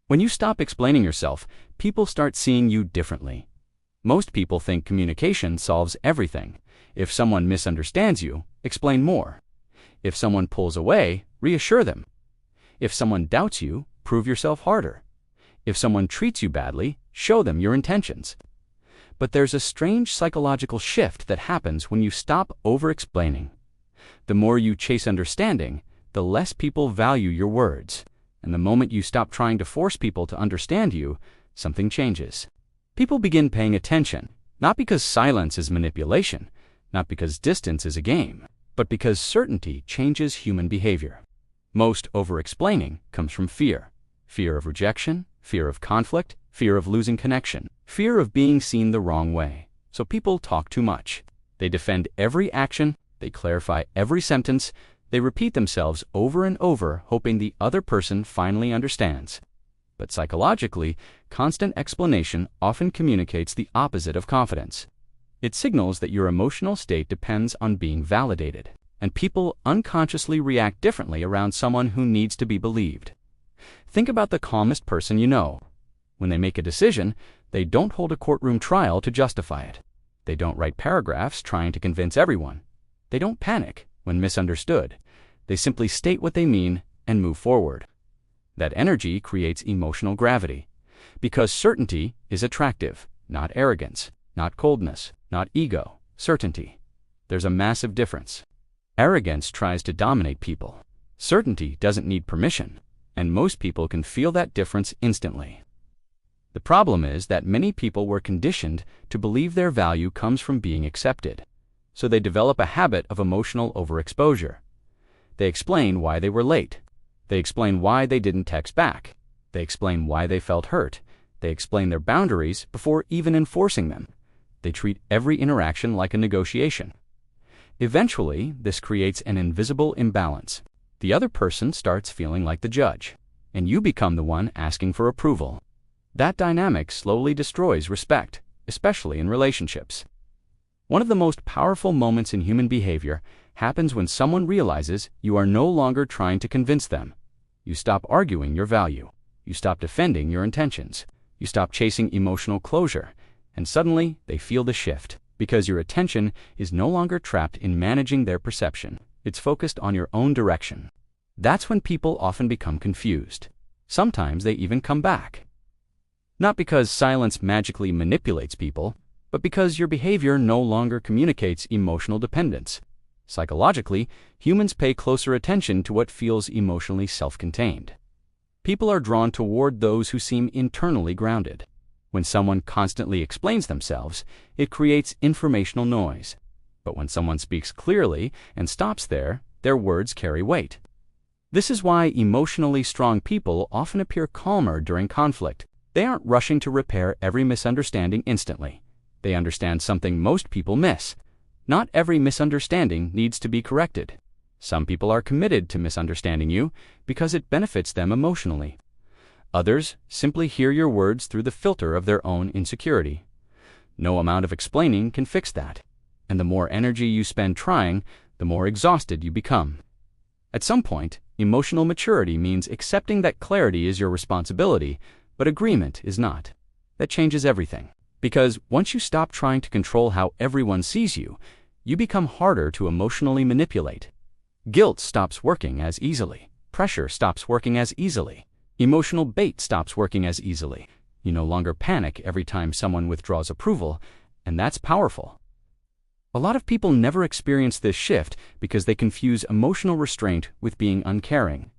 When you stop explaining yourself, people start seeing you differently. Most people think communication solves everything. If someone misunderstands you, explain more. If someone pulls away, reassure them. If someone doubts you, prove yourself harder. If someone treats you badly, show them your intentions. But there's a strange psychological shift that happens when you stop over-explaining. The more you chase understanding, the less people value your words. And the moment you stop trying to force people to understand you, something changes. People begin paying attention, not because silence is manipulation, not because distance is a game, but because certainty changes human behavior. Most over-explaining comes from fear. Fear of rejection, fear of conflict, fear of losing connection, fear of being seen the wrong way. So people talk too much. They defend every action, they clarify every sentence, they repeat themselves over and over, hoping the other person finally understands. But psychologically, constant explanation often communicates the opposite of confidence. It signals that your emotional state depends on being validated, and people unconsciously react differently around someone who needs to be believed. Think about the calmest person you know. When they make a decision, they don't hold a courtroom trial to justify it. They don't write paragraphs trying to convince everyone. They don't panic when misunderstood. They simply state what they mean and move forward. That energy creates emotional gravity, because certainty is attractive, not arrogance, not coldness, not ego, certainty. There's a massive difference. Arrogance tries to dominate people. Certainty doesn't need permission, and most people can feel that difference instantly. The problem is that many people were conditioned to believe their value comes from being accepted. So they develop a habit of emotional overexposure. They explain why they were late. They explain why they didn't text back. They explain why they felt hurt. They explain their boundaries before even enforcing them. They treat every interaction like a negotiation. Eventually, this creates an invisible imbalance. The other person starts feeling like the judge, and you become the one asking for approval. That dynamic slowly destroys respect, especially in relationships. One of the most powerful moments in human behavior happens when someone realizes you are no longer trying to convince them. You stop arguing your value. You stop defending your intentions. You stop chasing emotional closure. And suddenly, they feel the shift, because your attention is no longer trapped in managing their perception. It's focused on your own direction. That's when people often become confused. Sometimes they even come back. Not because silence magically manipulates people, but because your behavior no longer communicates emotional dependence. Psychologically, humans pay closer attention to what feels emotionally self-contained. People are drawn toward those who seem internally grounded. When someone constantly explains themselves, it creates informational noise. But when someone speaks clearly and stops there, their words carry weight. This is why emotionally strong people often appear calmer during conflict. They aren't rushing to repair every misunderstanding instantly. They understand something most people miss. Not every misunderstanding needs to be corrected. Some people are committed to misunderstanding you because it benefits them emotionally. Others simply hear your words through the filter of their own insecurity. No amount of explaining can fix that. And the more energy you spend trying, the more exhausted you become. At some point, emotional maturity means accepting that clarity is your responsibility, but agreement is not. That changes everything. Because once you stop trying to control how everyone sees you, you become harder to emotionally manipulate. Guilt stops working as easily. Pressure stops working as easily. Emotional bait stops working as easily. You no longer panic every time someone withdraws approval, and that's powerful. A lot of people never experience this shift because they confuse emotional restraint with being uncaring.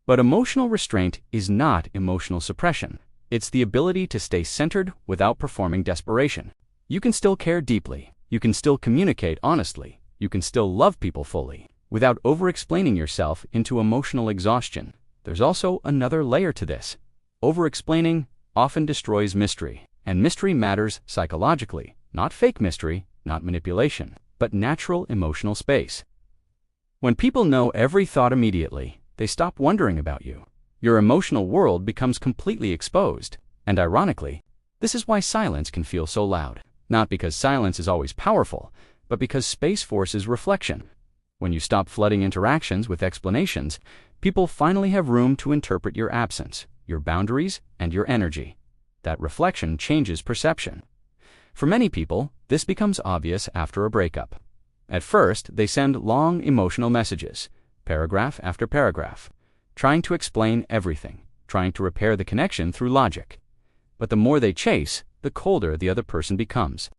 But emotional restraint is not emotional suppression. It's the ability to stay centered without performing desperation. You can still care deeply. You can still communicate honestly. You can still love people fully, without over-explaining yourself into emotional exhaustion. There's also another layer to this. Over-explaining often destroys mystery, and mystery matters psychologically, not fake mystery, not manipulation, but natural emotional space. When people know every thought immediately, they stop wondering about you. Your emotional world becomes completely exposed. And ironically, this is why silence can feel so loud. Not because silence is always powerful, but because space forces reflection. When you stop flooding interactions with explanations, people finally have room to interpret your absence, your boundaries, and your energy. That reflection changes perception. For many people, this becomes obvious after a breakup. At first, they send long emotional messages, paragraph after paragraph, trying to explain everything, trying to repair the connection through logic. But the more they chase, the colder the other person becomes.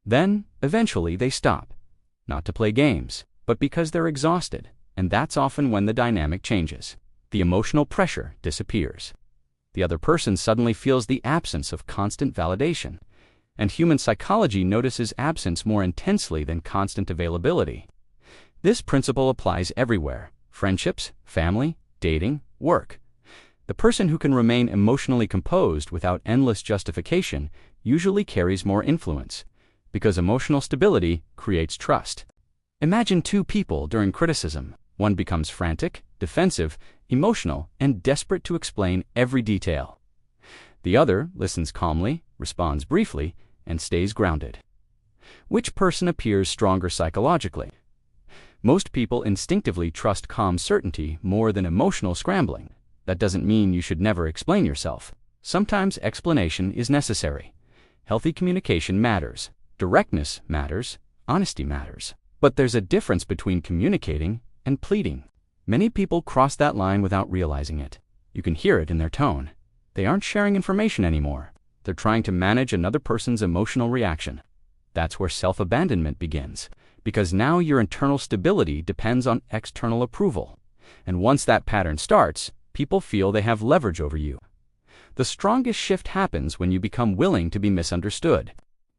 Then, eventually, they stop. Not to play games, but because they're exhausted, and that's often when the dynamic changes. The emotional pressure disappears. The other person suddenly feels the absence of constant validation, and human psychology notices absence more intensely than constant availability. This principle applies everywhere: friendships, family, dating, work. The person who can remain emotionally composed without endless justification usually carries more influence, because emotional stability creates trust. Imagine two people during criticism. One becomes frantic, defensive, emotional, and desperate to explain every detail. The other listens calmly, responds briefly, and stays grounded. Which person appears stronger psychologically? Most people instinctively trust calm certainty more than emotional scrambling. That doesn't mean you should never explain yourself. Sometimes explanation is necessary. Healthy communication matters. Directness matters. Honesty matters. But there's a difference between communicating and pleading. Many people cross that line without realizing it. You can hear it in their tone. They aren't sharing information anymore. They're trying to manage another person's emotional reaction. That's where self-abandonment begins, because now your internal stability depends on external approval. And once that pattern starts, people feel they have leverage over you. The strongest shift happens when you become willing to be misunderstood.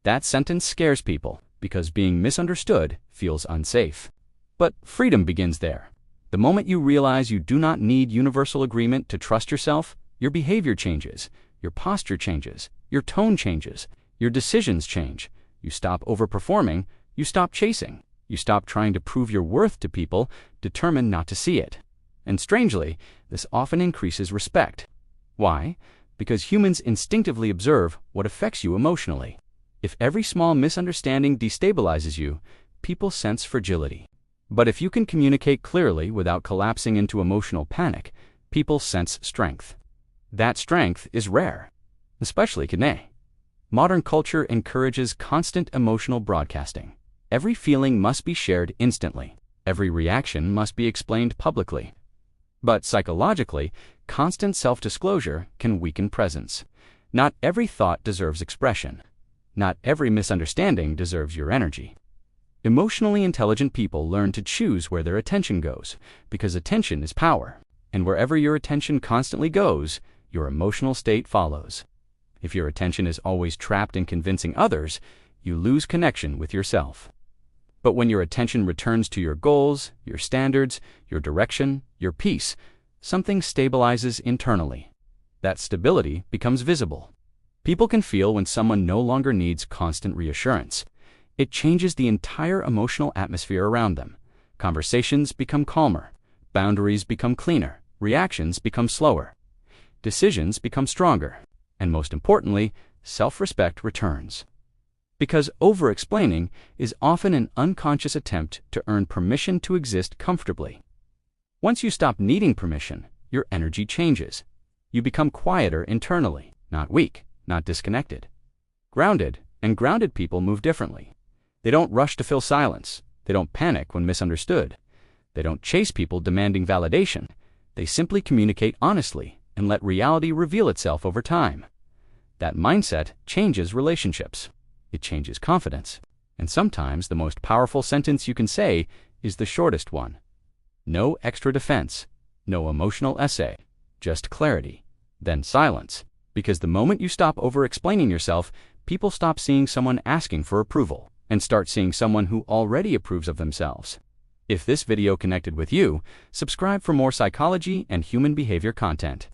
That sentence scares people, because being misunderstood feels unsafe. But freedom begins there. The moment you realize you do not need universal agreement to trust yourself, your behavior changes, your posture changes, your tone changes, your decisions change. You stop overperforming, you stop chasing, you stop trying to prove your worth to people determined not to see it. And strangely, this often increases respect. Why? Because humans instinctively observe what affects you emotionally. If every small misunderstanding destabilizes you, people sense fragility. But if you can communicate clearly without collapsing into emotional panic, people sense strength. That strength is rare, especially today. Modern culture encourages constant emotional broadcasting. Every feeling must be shared instantly. Every reaction must be explained publicly. But psychologically, constant self-disclosure can weaken presence. Not every thought deserves expression. Not every misunderstanding deserves your energy. Emotionally intelligent people learn to choose where their attention goes, because attention is power. And wherever your attention constantly goes, your emotional state follows. If your attention is always trapped in convincing others, you lose connection with yourself. But when your attention returns to your goals, your standards, your direction, your peace, something stabilizes internally. That stability becomes visible. People can feel when someone no longer needs constant reassurance. It changes the entire emotional atmosphere around them. Conversations become calmer, boundaries become cleaner, reactions become slower, decisions become stronger, and most importantly, self-respect returns. Because overexplaining is often an unconscious attempt to earn permission to exist comfortably. Once you stop needing permission, your energy changes. You become quieter internally, not weak, not disconnected. Grounded people move differently. They don't rush to fill silence. They don't panic when misunderstood. They don't chase people demanding validation. They simply communicate honestly and let reality reveal itself over time. That mindset changes relationships. It changes confidence. And sometimes the most powerful sentence you can say is the shortest one. No extra defense, no emotional essay, just clarity, then silence. Because the moment you stop over-explaining yourself, people stop seeing someone asking for approval and start seeing someone who already approves of themselves. If this video connected with you, subscribe for more psychology and human behavior content.